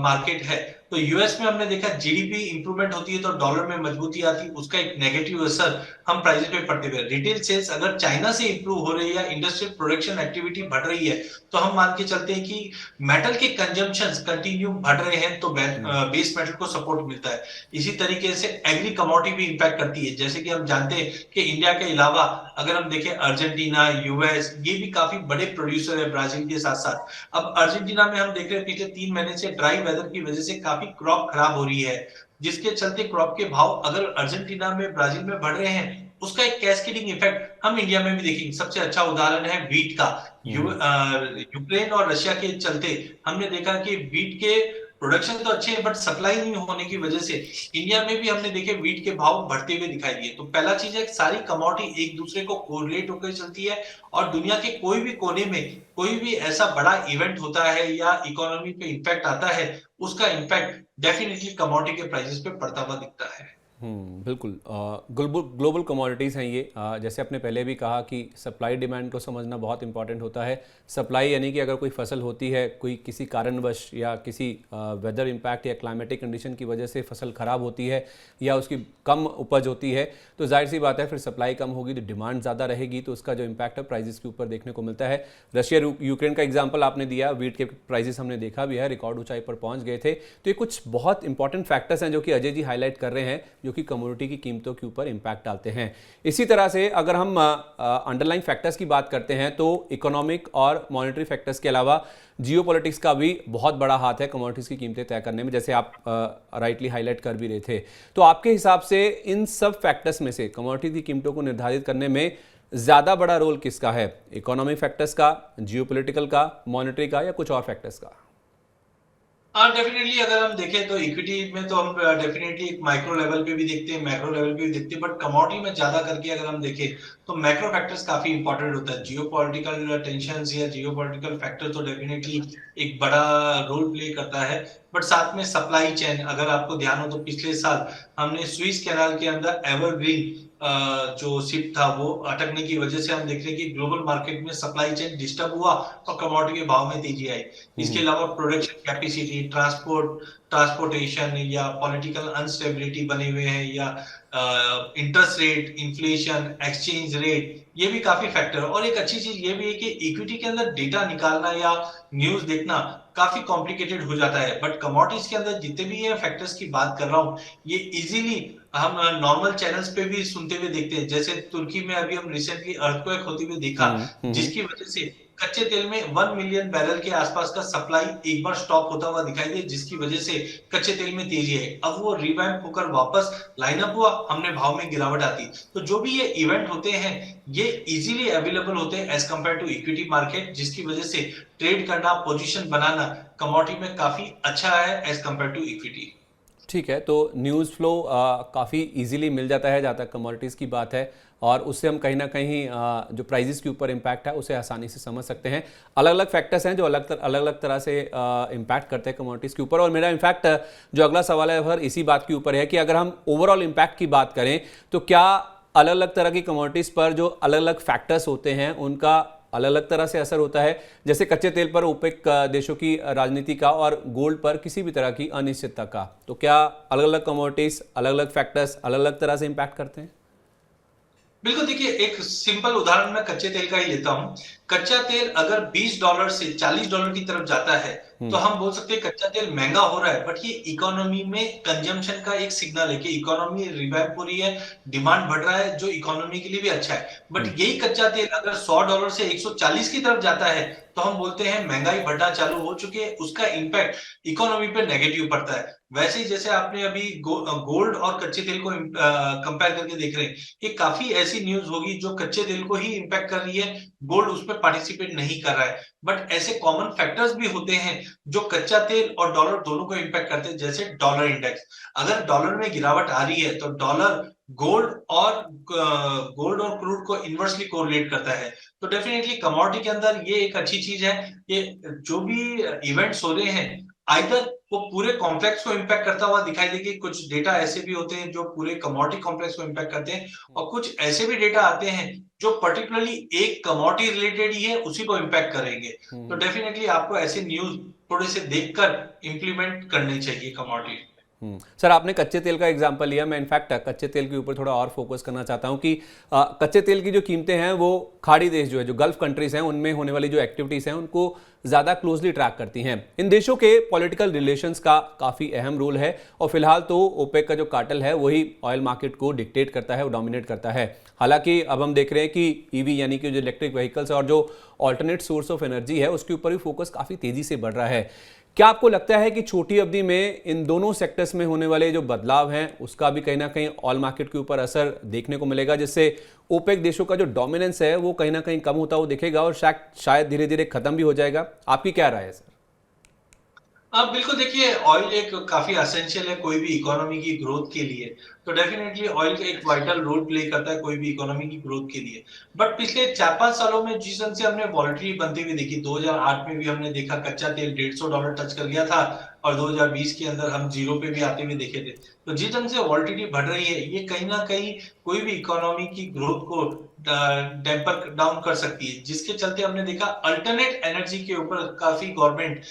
मार्केट है। तो यूएस में हमने देखा जीडीपी इंप्रूवमेंट होती है तो डॉलर में मजबूती आती है, उसका एक नेगेटिव असर हम प्राइसेस पे पड़ते हुए। रिटेल सेल्स अगर चाइना से इंप्रूव हो रही है या इंडस्ट्रियल प्रोडक्शन एक्टिविटी बढ़ रही है, तो हम मान के चलते हैं कि मेटल के कंजम्पशन कंटिन्यू बढ़ रहे हैं, तो बेस मेटल को सपोर्ट मिलता है। इसी तरीके से एग्री कमोडिटी भी इंपैक्ट करती है। जैसे कि हम जानते हैं कि इंडिया के अलावा अगर हम देखें अर्जेंटीना, यूएस, ये भी काफी बड़े प्रोड्यूसर है ब्राजील के साथ साथ। अब अर्जेंटीना में हम देख रहे हैं पिछले 3 महीने से ड्राई वेदर की वजह से काफी क्रॉप खराब हो रही है, जिसके चलते क्रॉप के भाव अगर अर्जेंटीना में, ब्राजील में बढ़ रहे हैं, उसका एक कैस्केडिंग इफेक्ट हम इंडिया में भी देखेंगे। सबसे अच्छा उदाहरण है व्हीट का। हम्म। यूक्रेन और रशिया के चलते हमने देखा कि व्हीट के प्रोडक्शन तो अच्छे हैं, बट सप्लाई नहीं होने की वजह से इंडिया में भी हमने देखे व्हीट के भाव बढ़ते हुए दिखाई दिए। तो पहला चीज है, सारी कमोडिटी एक दूसरे को कोरिलेट होकर चलती है, और दुनिया के कोई भी कोने में कोई भी ऐसा बड़ा इवेंट होता है या इकोनॉमी पे इम्पैक्ट आता है, उसका इम्पैक्ट डेफिनेटली कमोडिटी के प्राइसेस पे पड़ता हुआ दिखता है। बिल्कुल। ग्लोबल ग्लोबल कमोडिटीज़ हैं ये। जैसे आपने पहले भी कहा कि सप्लाई डिमांड को समझना बहुत इंपॉर्टेंट होता है। सप्लाई यानी कि अगर कोई फसल होती है, कोई किसी कारणवश या किसी वेदर इम्पैक्ट या क्लाइमेटिक कंडीशन की वजह से फसल ख़राब होती है या उसकी कम उपज होती है, तो जाहिर सी बात है फिर सप्लाई कम होगी तो डिमांड ज़्यादा रहेगी, तो उसका जो इम्पैक्ट है प्राइजेस के ऊपर देखने को मिलता है। रशिया यूक्रेन का एग्जाम्पल आपने दिया, वीट के प्राइजेस हमने देखा भी है, रिकॉर्ड ऊंचाई पर पहुंच गए थे। तो ये कुछ बहुत इंपॉर्टेंट फैक्टर्स हैं जो कि अजय जी हाईलाइट कर रहे हैं, जो कि कमोडिटी की कीमतों के ऊपर इम्पैक्ट डालते हैं। इसी तरह से अगर हम अंडरलाइन फैक्टर्स की बात करते हैं तो इकोनॉमिक और मॉनेटरी फैक्टर्स के अलावा जियोपॉलिटिक्स का भी बहुत बड़ा हाथ है कमोडिटीज़ की कीमतें तय करने में, जैसे आप राइटली हाईलाइट कर भी रहे थे। तो आपके हिसाब से इन सब फैक्टर्स में से कमोडिटी की कीमतों को निर्धारित करने में ज़्यादा बड़ा रोल किसका है? इकोनॉमिक फैक्टर्स का, जियोपॉलिटिकल का, मॉनेटरी का, या कुछ और फैक्टर्स का? हाँ, डेफिनेटली अगर हम देखें तो इक्विटी में तो हम डेफिनेटली एक माइक्रो लेवल पे भी देखते हैं, मैक्रो लेवल पे भी देखते हैं, बट कमोडिटी में ज्यादा करके अगर हम देखें तो मैक्रो फैक्टर्स काफी इंपॉर्टेंट होता है। जियोपॉलिटिकल टेंशंस या जियोपॉलिटिकल फैक्टर तो डेफिनेटली एक बड़ा रोल प्ले करता है, बट साथ में सप्लाई चेन, अगर आपको ध्यान हो तो पिछले साल हमने स्विस कैनाल के अंदर एवरग्रीन जो शिप था वो अटकने की वजह से हम देख रहे हैं कि ग्लोबल मार्केट में सप्लाई चेन डिस्टर्ब हुआ और कमोडिटी के भाव में तेजी आई। इसके अलावा प्रोडक्शन कैपेसिटी, ट्रांसपोर्टेशन या पॉलिटिकल अनस्टेबिलिटी बने हुए हैं, या interest rate, inflation, exchange rate, ये भी काफी फैक्टर है। और एक अच्छी चीज ये भी है कि इक्विटी के अंदर डेटा निकालना या न्यूज देखना काफी कॉम्प्लिकेटेड हो जाता है, बट कमोडिटीज के अंदर जितने भी ये फैक्टर्स की बात कर रहा हूँ ये इजीली हम नॉर्मल चैनल्स पे भी सुनते हुए देखते हैं। जैसे तुर्की में अभी हम रिसेंटली अर्थक्वेक होते हुए देखा, जिसकी वजह से कच्चे तेल में 1 मिलियन बैरल के आसपास का सप्लाई एक बार स्टॉप होता हुआ दिखाई दे, जिसकी वजह से कच्चे तेल में तेजी है। अब वो रिवैम्प होकर वापस लाइनअप हुआ, हमने भाव में गिरावट आती। तो जो भी ये इवेंट होते हैं ये इजीली अवेलेबल होते हैं as compare to equity market, जिसकी वजह से ट्रेड करना, पोजीशन बनाना कमोडिटी में काफी अच्छा है एज कंपेयर टू इक्विटी। ठीक है, तो न्यूज़ फ्लो काफ़ी इजीली मिल जाता है जहाँ तक कमोडिटीज़ की बात है, और उससे हम कहीं ना कहीं जो प्राइजेस के ऊपर इम्पैक्ट है उसे आसानी से समझ सकते हैं। अलग अलग फैक्टर्स हैं जो अलग अलग तरह से इम्पैक्ट करते हैं कमोडिटीज़ के ऊपर। और मेरा इनफैक्ट जो अगला सवाल है वह इसी बात के ऊपर है कि अगर हम ओवरऑल इम्पैक्ट की बात करें तो क्या अलग अलग तरह की कमोडिटीज़ पर जो अलग अलग फैक्टर्स होते हैं उनका अलग अलग तरह से असर होता है? जैसे कच्चे तेल पर ओपेक देशों की राजनीति का और गोल्ड पर किसी भी तरह की अनिश्चितता का, तो क्या अलग अलग कमोडिटीज, अलग अलग फैक्टर्स अलग अलग तरह से इंपैक्ट करते हैं? बिल्कुल, देखिए एक सिंपल उदाहरण मैं कच्चे तेल का ही लेता हूं। कच्चा तेल अगर $20 से $40 की तरफ जाता है तो हम बोल सकते हैं कच्चा तेल महंगा हो रहा है, बट ये इकोनॉमी में कंजम्पशन का एक सिग्नल है कि इकोनॉमी रिवाइव हो रही है, डिमांड बढ़ रहा है, जो इकोनॉमी के लिए भी अच्छा है। बट यही कच्चा तेल अगर $100 से 140 की तरफ जाता है तो हम बोलते हैं महंगाई बढ़ना चालू हो चुकी है, उसका इंपैक्ट इकोनॉमी पे नेगेटिव पड़ता है। वैसे ही जैसे आपने अभी गोल्ड और कच्चे तेल को कंपेयर करके देख रहे हैं, ये काफी ऐसी न्यूज होगी जो कच्चे तेल को ही इंपैक्ट कर रही है, गोल्ड उसमें पार्टिसिपेट नहीं कर रहा है। बट ऐसे कॉमन फैक्टर्स भी होते हैं जो कच्चा तेल और डॉलर दोनों को इंपैक्ट करते हैं, जैसे डॉलर इंडेक्स। अगर डॉलर में गिरावट आ रही है तो डॉलर गोल्ड और क्रूड को इनवर्सली कोरिलेट करता है। तो डेफिनेटली कमोडिटी के अंदर ये एक अच्छी चीज है कि जो भी इवेंट्स हो रहे हैं आइदर वो पूरे कॉम्प्लेक्स को इंपैक्ट करता हुआ दिखाई देगी। कुछ डेटा ऐसे भी होते हैं जो पूरे कमोडिटी कॉम्प्लेक्स को इंपैक्ट करते हैं, और कुछ ऐसे भी डेटा आते हैं जो पर्टिकुलरली एक कमोडिटी रिलेटेड ही है, उसी को इंपैक्ट करेंगे। तो डेफिनेटली आपको ऐसे न्यूज थोड़े से देखकर इंप्लीमेंट करने चाहिए कमोडिटी। सर, आपने कच्चे तेल का एग्जांपल लिया। मैं इनफैक्ट कच्चे तेल के ऊपर थोड़ा और फोकस करना चाहता हूं कि कच्चे तेल की जो कीमतें हैं वो खाड़ी देश जो है, जो गल्फ कंट्रीज हैं, उनमें होने वाली जो एक्टिविटीज़ हैं उनको ज़्यादा क्लोजली ट्रैक करती हैं। इन देशों के पॉलिटिकल रिलेशंस का काफ़ी अहम रोल है, और फिलहाल तो ओपेक का जो कार्टेल है वही ऑयल मार्केट को डिक्टेट करता है, वो डोमिनेट करता है। हालांकि अब हम देख रहे हैं कि ईवी यानी कि जो इलेक्ट्रिक व्हीकल्स और जो ऑल्टरनेट सोर्स ऑफ एनर्जी है उसके ऊपर भी फोकस काफ़ी तेज़ी से बढ़ रहा है। क्या आपको लगता है कि छोटी अवधि में इन दोनों सेक्टर्स में होने वाले जो बदलाव हैं उसका भी कहीं ना कहीं ऑयल मार्केट के ऊपर असर देखने को मिलेगा, जिससे ओपेक देशों का जो डोमिनेंस है वो कहीं ना कहीं कम होता हुआ दिखेगा और शायद धीरे धीरे खत्म भी हो जाएगा? आपकी क्या राय है सर? अब बिल्कुल, देखिए ऑयल एक काफी एसेंशियल है कोई भी इकोनॉमी की ग्रोथ के लिए। तो डेफिनेटली ऑयल का एक वाइटल रोल प्ले करता है कोई भी इकोनॉमी की ग्रोथ के लिए। बट पिछले 4-5 सालों में जिस ढंग से हमने वॉलेटिलिटी बनती हुई देखी, 2008 में भी हमने देखा कच्चा तेल $150 टच कर गया था, और 2020 के अंदर हम जीरो पे भी आते हुए देखे थे। तो जिस ढंग से वॉलेटिलिटी बढ़ रही है ये कहीं ना कहीं कोई भी इकोनॉमी की ग्रोथ को टेम्पर डाउन कर सकती है, जिसके चलते हमने देखा अल्टरनेट एनर्जी के ऊपर काफी गवर्नमेंट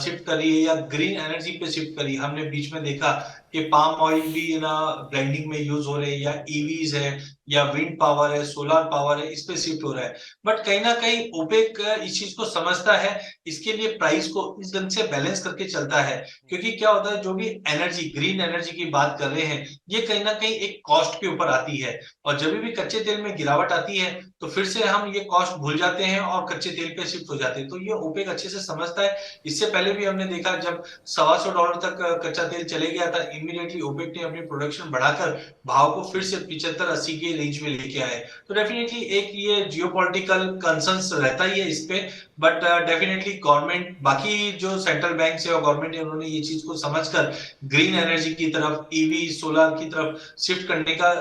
शिफ्ट करी है या ग्रीन एनर्जी पे शिफ्ट करी। हमने बीच में देखा कि पाम ऑयल भी ना ब्लेंडिंग में यूज हो रहे हैं, या ईवीज है या विंड पावर है, सोलर पावर है, इस पे शिफ्ट हो रहा है। बट कहीं ना कहीं ओपेक इस चीज को समझता है, इसके लिए प्राइस को इस ढंग से बैलेंस करके चलता है। क्योंकि क्या होता है, जो भी एनर्जी, ग्रीन एनर्जी की बात कर रहे हैं, ये कहीं ना कहीं एक कॉस्ट के ऊपर आती है। और जब भी कच्चे तेल में गिरावट आती है तो फिर से हम ये कॉस्ट भूल जाते हैं और कच्चे तेल पे शिफ्ट हो जाते हैं। तो ये ओपेक अच्छे से समझता है। इससे पहले भी हमने देखा, जब $125 तक कच्चा तेल चले गया था, इमीडिएटली ओपेक ने अपनी प्रोडक्शन बढ़ाकर भाव को फिर से 75-80 के रेंज में लेके आए। तो डेफिनेटली एक ये जियोपॉलिटिकल कंसर्न्स रहता ही है इस पे। बट डेफिनेटली गवर्नमेंट, बाकी जो सेंट्रल बैंक है और गवर्नमेंट है, उन्होंने ये चीज को समझकर ग्रीन एनर्जी की तरफ, ईवी सोलर की तरफ शिफ्ट करने का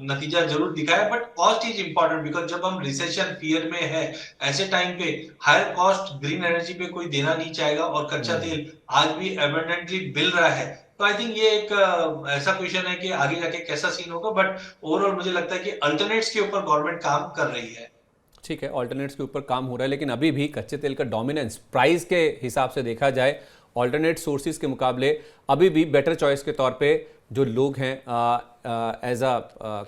नतीजा जरूर दिखाया। But cost is important, because जब हम रिसेशन फियर में है, ऐसे टाइम पे हायर कॉस्ट ग्रीन एनर्जी पे कोई देना नहीं चाहेगा। और कच्चा तेल आज भी एबंडेंटली मिल रहा है। तो आई थिंक ये एक ऐसा क्वेश्चन है कि आगे जाके कैसा सीन होगा। बट ओवरऑल मुझे लगता है कि अल्टरनेट्स के ऊपर गवर्नमेंट काम कर रही है। ठीक है, ऑल्टरनेट्स के ऊपर काम हो रहा है, लेकिन अभी भी कच्चे तेल का डोमिनेंस प्राइस के हिसाब से देखा जाए ऑल्टरनेट सोर्सेज के मुकाबले अभी भी बेटर चॉइस के तौर पे जो लोग हैं एज अ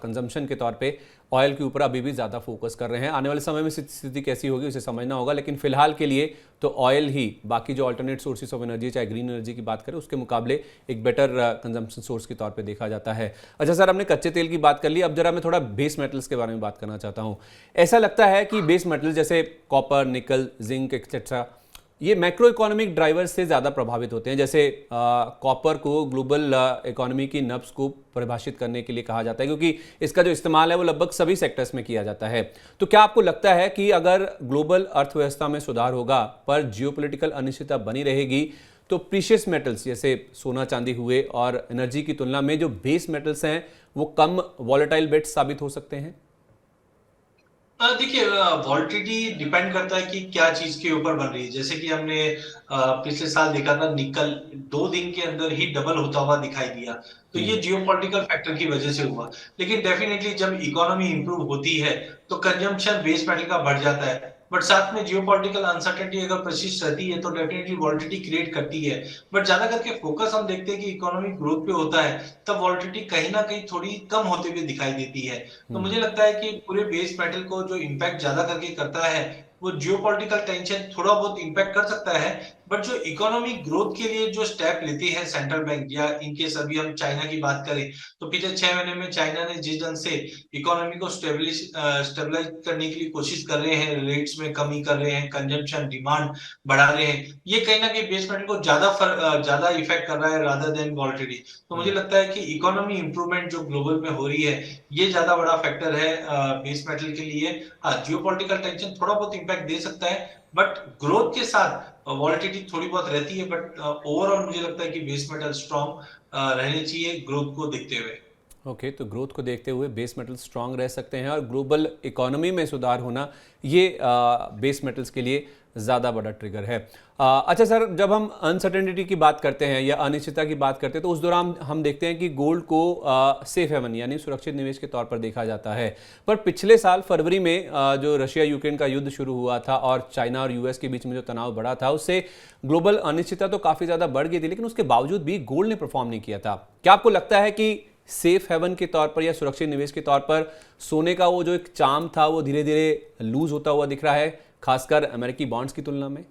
कंजम्पशन के तौर पे ऑयल के ऊपर अभी भी ज़्यादा फोकस कर रहे हैं। आने वाले समय में स्थिति कैसी होगी उसे समझना होगा, लेकिन फिलहाल के लिए तो ऑयल ही, बाकी जो ऑल्टरनेट सोर्सेज ऑफ एनर्जी, चाहे ग्रीन एनर्जी की बात करें, उसके मुकाबले एक बेटर कंजम्पशन सोर्स के तौर पे देखा जाता है। अच्छा सर, हमने कच्चे तेल की बात कर ली, अब जरा मैं थोड़ा बेस मेटल्स के बारे में बात करना चाहता हूँ। ऐसा लगता है कि बेस मेटल जैसे कॉपर, निकल, जिंक एक्सेट्रा, ये मैक्रो इकोनॉमिक ड्राइवर्स से ज़्यादा प्रभावित होते हैं। जैसे कॉपर को ग्लोबल इकोनॉमी की नब्ज को परिभाषित करने के लिए कहा जाता है, क्योंकि इसका जो इस्तेमाल है वो लगभग सभी सेक्टर्स में किया जाता है। तो क्या आपको लगता है कि अगर ग्लोबल अर्थव्यवस्था में सुधार होगा पर जियोपॉलिटिकल अनिश्चितता बनी रहेगी, तो प्रीशियस मेटल्स जैसे सोना चांदी हुए और एनर्जी की तुलना में जो बेस मेटल्स हैं वो कम वॉलेटाइल बेट्स साबित हो सकते हैं? देखिए, वॉलिटिलिटी डिपेंड करता है कि क्या चीज के ऊपर बन रही है। जैसे कि हमने पिछले साल देखा था, निकल 2 दिन के अंदर ही डबल होता हुआ दिखाई दिया। तो ये जियोपॉलिटिकल फैक्टर की वजह से हुआ। लेकिन डेफिनेटली जब इकोनॉमी इंप्रूव होती है तो कंजम्पशन बेस मेटल का बढ़ जाता है। बट साथ में जियोपॉलिटिकल अनसर्टेनिटी अगर persist रहती है तो डेफिनेटली वॉलिटिलिटी क्रिएट करती है। बट ज्यादा करके फोकस हम देखते हैं कि इकोनॉमिक ग्रोथ पे होता है, तब वॉलिटिलिटी कहीं ना कहीं थोड़ी कम होते हुए दिखाई देती है। तो मुझे लगता है कि पूरे बेस मेटल को जो इम्पैक्ट ज्यादा करके करता है, वो जियोपॉलिटिकल टेंशन थोड़ा बहुत इम्पैक्ट कर सकता है। बट जो इकोनॉमिक ग्रोथ के लिए जो स्टेप लेती है सेंट्रल बैंक, या इनकेस अभी हम चाइना की बात करें, तो पिछले 6 महीने में चाइना ने जिस ढंग से इकोनॉमी को स्टेबलाइज करने के लिए कोशिश कर रहे हैं, रेट्स में कमी कर रहे हैं, कंजम्पशन डिमांड बढ़ा रहे हैं, ये कहीं ना कहीं बेस मेटल को ज्यादा इफेक्ट कर रहा है रादर देन वॉलिटिलिटी। तो मुझे लगता है कि इकोनॉमी इंप्रूवमेंट जो ग्लोबल में हो रही है, ये ज्यादा बड़ा फैक्टर है बेस मेटल के लिए। हाँ, जियोपॉलिटिकल टेंशन थोड़ा बहुत इंपैक्ट दे सकता है, बट ग्रोथ के साथ वॉलिटिलिटी थोड़ी बहुत रहती है। बट ओवरऑल मुझे लगता है कि बेस मेटल स्ट्रॉन्ग रहने चाहिए ग्रोथ को देखते हुए। ओके, तो ग्रोथ को देखते हुए बेस मेटल स्ट्रांग रह सकते हैं और ग्लोबल इकोनॉमी में सुधार होना ये बेस मेटल्स के लिए ज़्यादा बड़ा ट्रिगर है। अच्छा सर, जब हम अनसर्टेनिटी की बात करते हैं या अनिश्चितता की बात करते हैं तो उस दौरान हम देखते हैं कि गोल्ड को सेफ हेवन यानी सुरक्षित निवेश के तौर पर देखा जाता है। पर पिछले साल फरवरी में जो रशिया यूक्रेन का युद्ध शुरू हुआ था और चाइना और यूएस के बीच में जो तनाव बढ़ा था, उससे ग्लोबल अनिश्चितता तो काफ़ी ज़्यादा बढ़ गई थी, लेकिन उसके बावजूद भी गोल्ड ने परफॉर्म नहीं किया था। क्या आपको लगता है कि सेफ हेवन के तौर पर या सुरक्षित निवेश के तौर पर सोने का वो जो एक चार्म था वो धीरे धीरे लूज होता हुआ दिख रहा है, खासकर अमेरिकी बॉन्ड्स की तुलना में?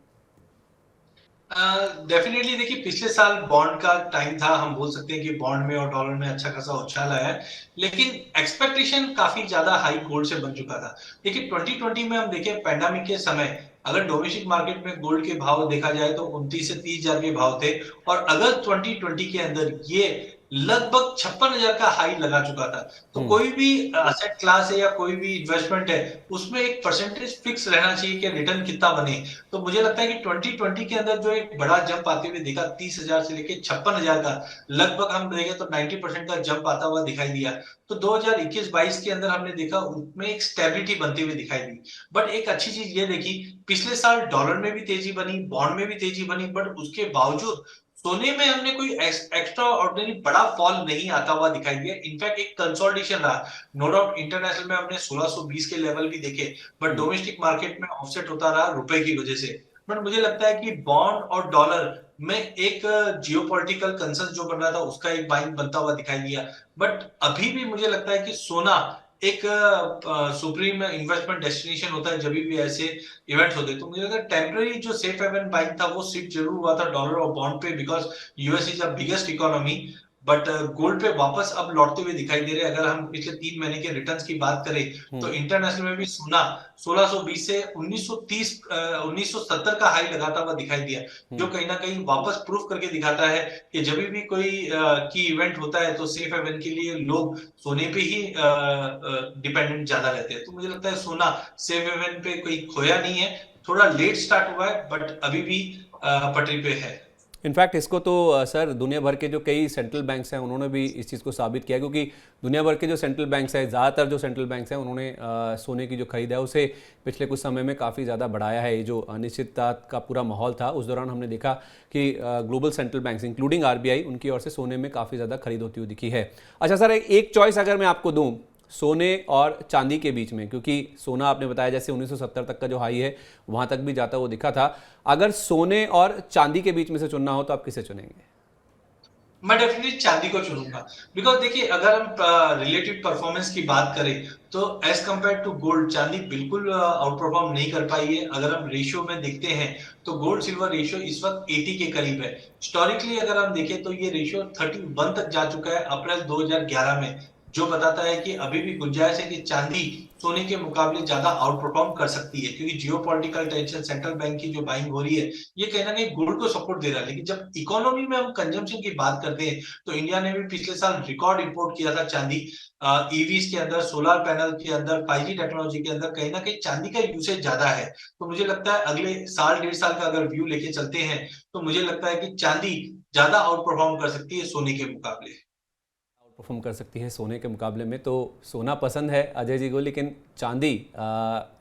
डेफिनेटली देखिए, पिछले साल बॉन्ड का टाइम था, हम बोल सकते हैं कि बॉन्ड में और डॉलर में अच्छा खासा उछाल आया है। लेकिन एक्सपेक्टेशन काफी ज्यादा हाई गोल्ड से बन चुका था। देखिए 2020 में हम देखें, पैंडेमिक के समय अगर डोमेस्टिक मार्केट में गोल्ड के भाव देखा जाए तो 29 से 30 हजार के भाव थे। और अगस्त 2020 के अंदर ये लगभग 56 हजार का हाई लगा चुका था। तो कोई भी असेट क्लास है या कोई भी इन्वेस्टमेंट है, उसमें एक परसेंटेज फिक्स रहना चाहिए कि रिटर्न कितना बने। तो मुझे लगता है कि 2020 के अंदर जो एक बड़ा जंप आते हुए देखा, 30 हजार से लेके 56 हजार का, लगभग हम देखें तो 90% का जंप आता हुआ दिखाई दिया। तो 2021-22 के अंदर हमने देखा उसमें एक स्टेबिलिटी बनती हुई दिखाई दी। बट एक अच्छी चीज ये देखी, पिछले साल डॉलर में भी तेजी बनी, बॉन्ड में भी तेजी बनी, बट उसके बावजूद सोने में हमने कोई एक्स्ट्रा ऑर्डिनरी बड़ा फॉल नहीं आता हुआ दिखाई दिया। इनफैक्ट एक कंसोलिडेशन रहा। नो डाउट इंटरनेशनल में हमने 1620 के लेवल भी देखे, बट डोमेस्टिक मार्केट में ऑफसेट होता रहा रुपए की वजह से। बट मुझे लगता है कि बॉन्ड और डॉलर में एक जियोपॉलिटिकल कंसर्न जो बन रहा था, उसका एक बाइंग बनता हुआ दिखाई दिया। बट अभी भी मुझे लगता है कि सोना एक सुप्रीम इन्वेस्टमेंट डेस्टिनेशन होता है जब भी ऐसे इवेंट होते हैं। तो मुझे लगता है टेम्पररी जो सेफ हेवन बाइंग था वो शिफ्ट जरूर हुआ था डॉलर और बॉन्ड पे, because US is the biggest economy. But gold पे वापस अब लौटते हुए दिखाई दे रहे हैं। अगर हम पिछले 3 महीने के रिटर्न्स की बात करें तो इंटरनेशनल में भी सोना 1620 से 1930 1970 का हाई लगाता हुआ दिखाई दिया, जो कहीं ना कहीं वापस प्रूफ करके दिखाता है कि जब भी कोई की इवेंट होता है तो सेफ हेवन के लिए लोग सोने पे ही डिपेंडेंट ज्यादा रहते हैं। तो मुझे लगता है सोना सेफ हेवन पे कोई खोया नहीं है, थोड़ा लेट स्टार्ट हुआ है बट अभी भी पटरी पे है। इनफैक्ट इसको तो सर दुनिया भर के जो कई सेंट्रल बैंक्स हैं उन्होंने भी इस चीज़ को साबित किया, क्योंकि दुनिया भर के जो सेंट्रल बैंक्स हैं, ज़्यादातर जो सेंट्रल बैंक्स हैं उन्होंने सोने की जो खरीद है उसे पिछले कुछ समय में काफ़ी ज़्यादा बढ़ाया है। ये जो अनिश्चितता का पूरा माहौल था उस दौरान हमने देखा कि global central banks including RBI उनकी ओर से सोने में काफ़ी ज़्यादा खरीद होती हुई दिखी है। अच्छा सर, एक चॉइस अगर मैं आपको दूँ सोने और चांदी के बीच में, क्योंकि सोना आपने बताया जैसे 1970 तक का जो हाई है वहां तक भी जाता वो दिखा था, अगर सोने और चांदी के बीच में से चुनना हो तो आप किसे चुनेंगे? मैं डेफिनेटली चांदी को चुनूंगा। बिकॉज देखिए, अगर हम रिलेटिव परफॉर्मेंस की बात करें तो एज कंपेयर टू गोल्ड चांदी बिल्कुल आउट परफॉर्म नहीं कर पाई है। अगर हम रेशियो में देखते हैं तो गोल्ड सिल्वर रेशियो इस वक्त 80 के करीब है। हिस्टोरिकली अगर हम देखें तो ये रेशियो 31 तक जा चुका है अप्रैल 2011 में, जो बताता है कि अभी भी गुंजाइश है कि चांदी सोने के मुकाबले ज्यादा आउट परफॉर्म कर सकती है, क्योंकि जियोपॉलिटिकल टेंशन, सेंट्रल बैंक की जो बाइंग हो रही है, ये कहीं ना कहीं गोल्ड को सपोर्ट दे रहा है। लेकिन जब इकोनॉमी में हम कंजम्पशन की बात करते हैं तो इंडिया ने भी पिछले साल रिकॉर्ड इंपोर्ट किया था चांदी। ईवीज के अंदर, सोलर पैनल के अंदर, 5G टेक्नोलॉजी के अंदर कहीं ना कहीं चांदी का यूसेज ज्यादा है। तो मुझे लगता है अगले साल 1.5 साल का अगर व्यू लेके चलते हैं तो मुझे लगता है कि चांदी ज्यादा आउट परफॉर्म कर सकती है सोने के मुकाबले। आउट परफॉर्म कर सकती है सोने के मुकाबले में, तो सोना पसंद है अजय जी को, लेकिन चांदी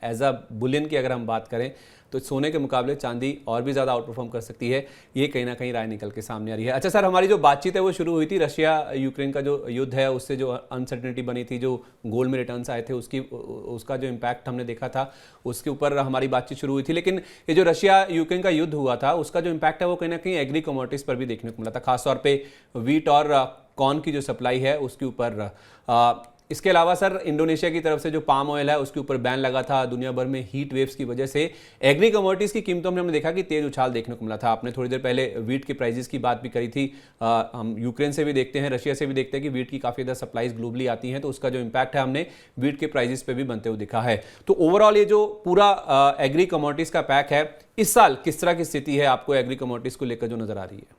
एज अ बुलियन की अगर हम बात करें तो सोने के मुकाबले चांदी और भी ज़्यादा आउट परफॉर्म कर सकती है। ये कहीं ना कहीं राय निकल के सामने आ रही है। अच्छा सर, हमारी जो बातचीत है वो शुरू हुई थी रशिया यूक्रेन का जो युद्ध है उससे, जो अनसर्टेनिटी बनी थी, जो गोल्ड में रिटर्न्स आए थे उसका जो इम्पैक्ट हमने देखा था, उसके ऊपर हमारी बातचीत शुरू हुई थी। लेकिन ये जो रशिया यूक्रेन का युद्ध हुआ था उसका जो इम्पैक्ट है वो कहीं ना कहीं एग्री कमोडिटीज़ पर भी देखने को मिला था, खासतौर पर वीट और कॉर्न की जो सप्लाई है उसके ऊपर। इसके अलावा सर इंडोनेशिया की तरफ से जो पाम ऑयल है उसके ऊपर बैन लगा था दुनिया भर में हीट वेव्स की वजह से। एग्री कमोडिटीज़ की कीमतों में हमने देखा कि तेज उछाल देखने को मिला था। आपने थोड़ी देर पहले वीट के प्राइजेस की बात भी करी थी। हम यूक्रेन से भी देखते हैं, रशिया से भी देखते हैं कि वीट की काफ़ी ज़्यादा सप्लाईज ग्लोबली आती हैं, तो उसका जो इम्पैक्ट है हमने वीट के प्राइजेस पे भी बनते हुए दिखा है। तो ओवरऑल ये जो पूरा एग्री कमोडिटीज़ का पैक है, इस साल किस तरह की स्थिति है आपको एग्री कमोडिटीज़ को लेकर जो नजर आ रही है?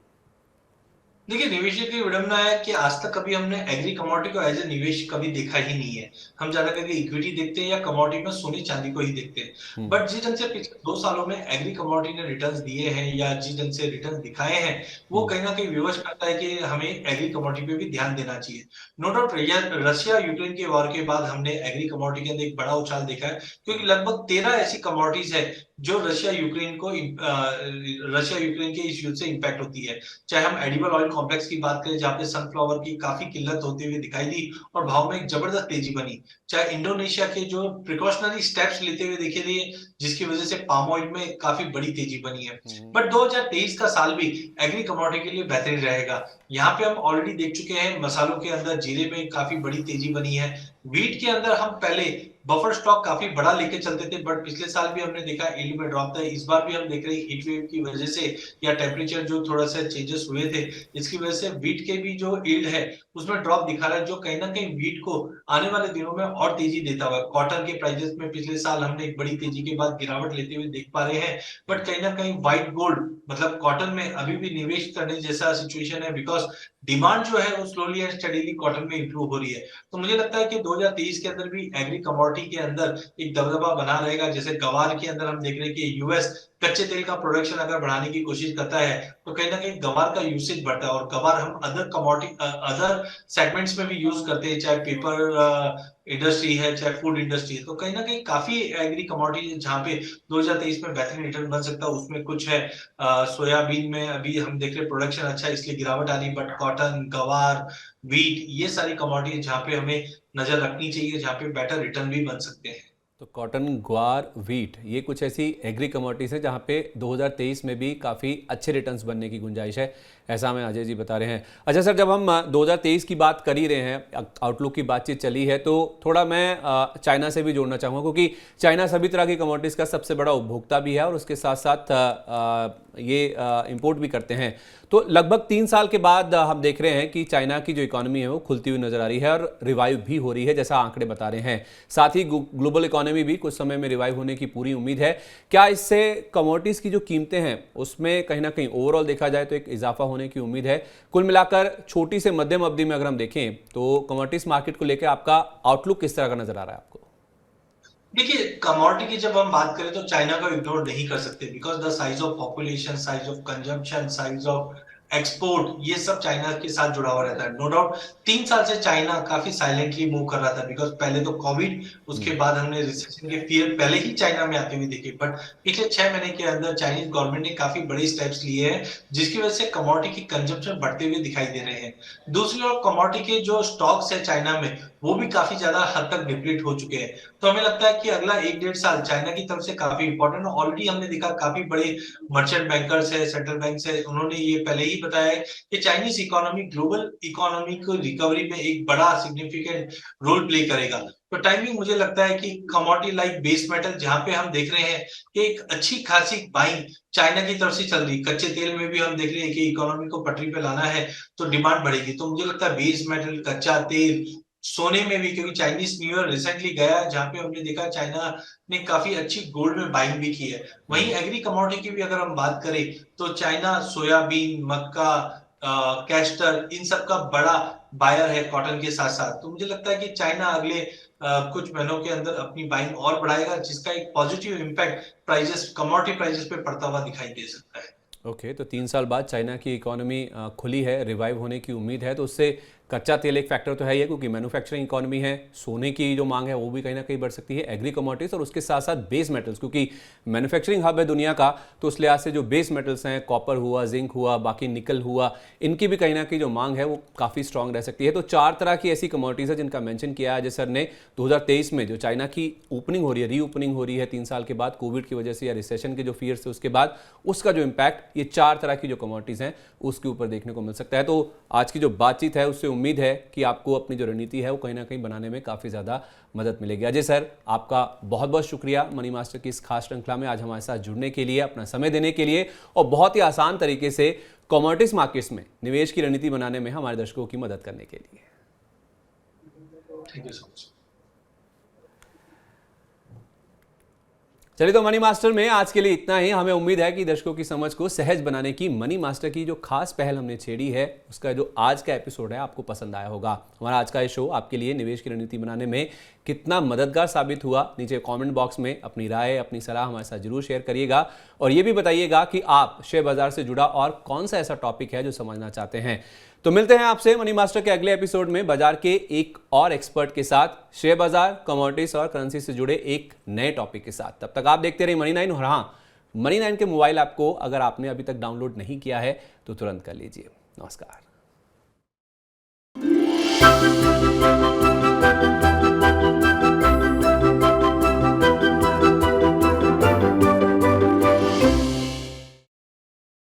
देखिए, निवेश की विडंबना है कि आज तक कभी हमने एग्री कमोडिटी को एज ए निवेश कभी देखा ही नहीं है। हम ज्यादा करके इक्विटी देखते हैं या कमोडिटी में सोने चांदी को ही देखते हैं। बट जिस ढंग से पिछले 2 सालों में एग्री कमोडिटी ने रिटर्न्स दिए हैं या जिस ढंग से रिटर्न्स दिखाए हैं, वो कहीं ना कहीं विवश करता है कि हमें एग्री कमोडिटी पे भी ध्यान देना चाहिए। नो डाउट रशिया यूक्रेन के वॉर के बाद हमने एग्री कमोडिटी के अंदर एक बड़ा उछाल देखा है, क्योंकि लगभग 13 ऐसी कमोडिटीज है जो रशिया यूक्रेन के इस युद्ध से इंपैक्ट होती है। चाहे हम एडिबल ऑयल कॉम्प्लेक्स की बात करें जहां पे सनफ्लावर की काफी किल्लत होती हुई दिखाई दी और भाव में एक जबरदस्त तेजी बनी, चाहे इंडोनेशिया के जो प्रिकॉशनरी स्टेप्स लेते हुए देखे दिए जिसकी वजह से पाम ऑयल में काफी बड़ी तेजी बनी है। बट 2023 का साल भी एग्री कमोडिटी के लिए बेहतरीन रहेगा। यहाँ पे हम ऑलरेडी देख चुके हैं मसालों के अंदर जीरे में काफी बड़ी तेजी बनी है। वीट के अंदर हम पहले बफर स्टॉक काफी बड़ा लेके चलते थे, बट पिछले साल भी हमने देखा यील्ड में ड्रॉप था। इस बार भी हम देख रहे हैं हीट वेव की वजह से या टेम्परेचर जो थोड़ा सा चेंजेस हुए थे, इसकी वजह से वीट के भी जो यील्ड है उसमें ड्रॉप दिखा रहा है, जो कहीं ना कहीं वीट को आने वाले दिनों में और तेजी देता हुआ। कॉटन के प्राइसेस में पिछले साल हमने एक बड़ी तेजी के बाद गिरावट लेते हुए देख पा रहे हैं, बट कहीं ना कहीं व्हाइट गोल्ड मतलब कॉटन में अभी भी निवेश करने जैसा सिचुएशन है, बिकॉज डिमांड जो है वो स्लोली एंड स्टडीली कॉटन में इंप्रूव हो रही है। तो मुझे लगता है कि 2023 के अंदर भी एग्री कमोडिटी के अंदर एक दबदबा बना रहेगा। जैसे गवार के अंदर हम देख रहे हैं कि यूएस कच्चे तेल का प्रोडक्शन अगर बढ़ाने की कोशिश करता है तो कहीं ना कहीं गवार का यूसेज बढ़ता है, और गवार हम अदर कमोडिटी अदर सेगमेंट्स में भी यूज करते हैं, चाहे पेपर इंडस्ट्री है चाहे फूड इंडस्ट्री है। तो कहीं ना कहीं काफी एग्री कमोडिटी जहाँ पे 2023 में बेहतरीन रिटर्न बन सकता है उसमें कुछ है। सोयाबीन में अभी हम देख रहे हैं प्रोडक्शन अच्छा है इसलिए गिरावट आ रही, बट कॉटन, गवार, वीट, ये सारी कमोडिटी जहाँ पे हमें नजर रखनी चाहिए, जहाँ पे बेटर रिटर्न भी बन सकते हैं। तो कॉटन, ग्वार, वीट, ये कुछ ऐसी एग्री कमोडिटीज़ है जहाँ पे 2023 में भी काफ़ी अच्छे रिटर्न्स बनने की गुंजाइश है। ऐसा हमें अजय जी बता रहे हैं। अच्छा सर, जब हम 2023 की बात कर ही रहे हैं, आउटलुक की बातचीत चली है, तो थोड़ा मैं चाइना से भी जोड़ना चाहूँगा, क्योंकि चाइना सभी तरह की कमोडिटीज़ का सबसे बड़ा उपभोक्ता भी है और उसके साथ साथ ये इंपोर्ट भी करते हैं। तो लगभग 3 साल के बाद हम देख रहे हैं कि चाइना की जो इकोनॉमी है वो खुलती हुई नजर आ रही है और रिवाइव भी हो रही है, जैसा आंकड़े बता रहे हैं। साथ ही ग्लोबल इकोनॉमी भी कुछ समय में रिवाइव होने की पूरी उम्मीद है। क्या इससे कमोडिटीज़ की जो कीमतें हैं उसमें कहीं ना कहीं ओवरऑल देखा जाए तो एक इजाफा होने की उम्मीद है? कुल मिलाकर छोटी से मध्यम अवधि में अगर हम देखें तो कमोडिटीज मार्केट को लेकर आपका आउटलुक किस तरह का नजर आ रहा है आपको? देखिए, कमोडिटी की जब हम बात करें तो चाइना को इग्नोर नहीं कर सकते, because the size of population, size of consumption, size of export, ये सब चाइना के साथ जुड़ा हुआ रहता है। नो डाउट 3 साल से चाइना काफी साइलेंटली मूव कर रहा था, बिकॉज पहले तो कोविड, उसके बाद हमने रिसेशन के फियर पहले ही चाइना में आते हुए देखे। बट पिछले 6 महीने के अंदर चाइनीज गवर्नमेंट ने काफी बड़े स्टेप्स लिए हैं, जिसकी वजह से कमोडिटी की कंजम्पशन बढ़ते हुए दिखाई दे रहे हैं। दूसरी ओर कमोडिटी के जो स्टॉक्स है चाइना में, वो भी काफी ज्यादा हद तक डिप्लीट हो चुके हैं। तो हमें लगता है कि अगला 1-1.5 साल चाइना की तरफ से काफी इंपॉर्टेंट है। ऑलरेडी हमने देखा काफी बड़े मर्चेंट बैंकर्स है, सेंट्रल बैंक है, उन्होंने ये पहले ही बताया है कि चाइनीज इकोनॉमी ग्लोबल इकोनॉमी को रिकवरी में एक बड़ा सिग्निफिकेंट रोल प्ले करेगा। तो टाइमिंग मुझे लगता है कि कमोडिटी लाइक बेस मेटल, जहां पे हम देख रहे हैं कि एक अच्छी खासी बाइंग चाइना की तरफ से चल रही, कच्चे तेल में भी हम देख रहे हैं कि इकोनॉमी को पटरी पे लाना है तो डिमांड बढ़ेगी। तो मुझे लगता है बेस मेटल, कच्चा तेल, सोने में भी, क्योंकि चाइनीज न्यू ईयर रिसेंटली गया जहां पे हमने देखा चाइना ने काफी अच्छी गोल्ड में बाइंग भी की है। वहीं एग्री कमोडिटी की भी अगर हम बात करें तो चाइना सोयाबीन, मक्का, कैस्टर, इन सब का बड़ा बायर है कॉटन के साथ साथ। तो मुझे लगता है कि चाइना अगले कुछ महीनों के अंदर अपनी बाइंग और बढ़ाएगा, जिसका एक positive impact prices, commodity prices पे पड़ता हुआ दिखाई दे सकता है। ओके, तो 3 साल बाद चाइना की इकोनॉमी खुली है, रिवाइव होने की उम्मीद है, तो उससे कच्चा तेल एक फैक्टर तो है ही है, क्योंकि मैन्युफैक्चरिंग इकोनॉमी है, सोने की जो मांग है वो भी कहीं ना कहीं बढ़ सकती है, एग्री कमोडिटीज और उसके साथ साथ बेस मेटल्स, क्योंकि मैन्युफैक्चरिंग हब है दुनिया का, तो उस लिहाज से जो बेस मेटल्स हैं, कॉपर हुआ, जिंक हुआ, बाकी निकल हुआ, इनकी भी कहीं ना कहीं जो मांग है वो काफ़ी स्ट्रांग रह सकती है। तो 4 तरह की ऐसी कमोडिटीज़ है जिनका मेंशन किया है अजय सर ने। 2023 में जो चाइना की ओपनिंग हो रही है, री ओपनिंग हो रही है 3 साल के बाद कोविड की वजह से या रिसेशन के जो फियर्स थे उसके बाद, उसका जो इम्पैक्ट ये 4 तरह की जो कमोडिटीज़ हैं उसके ऊपर देखने को मिल सकता है। तो आज की जो बातचीत है उससे उम्मीद है कि आपको अपनी जो रणनीति है वो कहीं ना कहीं बनाने में काफ़ी ज़्यादा मदद मिलेगी। अजय सर, आपका बहुत बहुत शुक्रिया मनी मास्टर की इस खास श्रृंखला में आज हमारे साथ जुड़ने के लिए, अपना समय देने के लिए और बहुत ही आसान तरीके से कमोडिटीज मार्केट्स में निवेश की रणनीति बनाने में हमारे दर्शकों की मदद करने के लिए। Thank you so much. चलिए, तो मनी मास्टर में आज के लिए इतना ही। हमें उम्मीद है कि दर्शकों की समझ को सहज बनाने की मनी मास्टर की जो खास पहल हमने छेड़ी है उसका जो आज का एपिसोड है आपको पसंद आया होगा। हमारा आज का ये शो आपके लिए निवेश की रणनीति बनाने में कितना मददगार साबित हुआ, नीचे कमेंट बॉक्स में अपनी राय, अपनी सलाह हमारे साथ जरूर शेयर करिएगा और ये भी बताइएगा कि आप शेयर बाजार से जुड़ा और कौन सा ऐसा टॉपिक है जो समझना चाहते हैं। तो मिलते हैं आपसे मनी मास्टर के अगले एपिसोड में बाजार के एक और एक्सपर्ट के साथ, शेयर बाजार, कमोडिटीज और करेंसी से जुड़े एक नए टॉपिक के साथ। तब तक आप देखते रहिए मनी 9। और हाँ, मनी 9 के मोबाइल ऐप को अगर आपने अभी तक डाउनलोड नहीं किया है तो तुरंत कर लीजिए। नमस्कार।